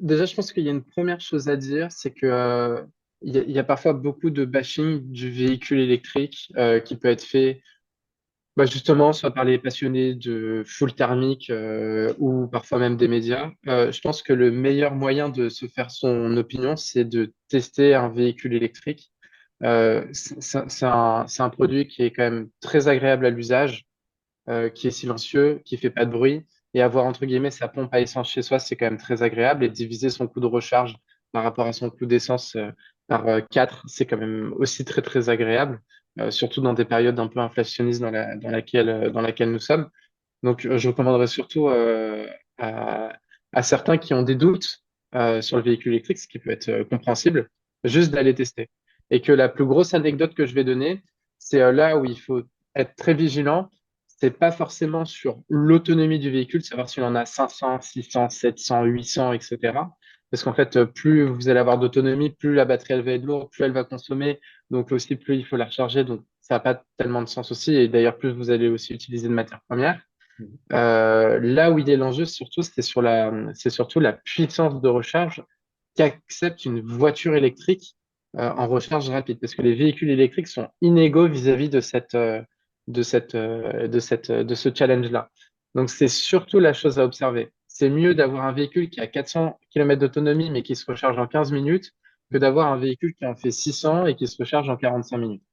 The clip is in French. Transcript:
Déjà, je pense qu'il y a une première chose à dire, c'est que il y a parfois beaucoup de bashing du véhicule électrique qui peut être fait justement soit par les passionnés de full thermique ou parfois même des médias. Je pense que le meilleur moyen de se faire son opinion, c'est de tester un véhicule électrique. C'est un produit qui est quand même très agréable à l'usage, qui est silencieux, qui fait pas de bruit, et avoir entre guillemets sa pompe à essence chez soi, c'est quand même très agréable. Et diviser son coût de recharge par rapport à son coût d'essence par 4, c'est quand même aussi très très agréable, surtout dans des périodes un peu inflationnistes dans laquelle nous sommes. Donc, je recommanderais surtout à, à certains qui ont des doutes sur le véhicule électrique, ce qui peut être compréhensible, juste d'aller tester. Et que la plus grosse anecdote que je vais donner, c'est là où il faut être très vigilant. C'est pas forcément sur l'autonomie du véhicule, savoir s'il en a 500, 600, 700, 800, etc. Parce qu'en fait, plus vous allez avoir d'autonomie, plus la batterie elle va être lourde, plus elle va consommer, donc aussi plus il faut la recharger. Donc ça n'a pas tellement de sens aussi. Et d'ailleurs, plus vous allez aussi utiliser de matières premières. Mhm. Là où il est l'enjeu, surtout, c'est surtout la puissance de recharge qu'accepte une voiture électrique en recharge rapide, parce que les véhicules électriques sont inégaux vis-à-vis de ce challenge-là. Donc, c'est surtout la chose à observer. C'est mieux d'avoir un véhicule qui a 400 km d'autonomie, mais qui se recharge en 15 minutes, que d'avoir un véhicule qui en fait 600 et qui se recharge en 45 minutes.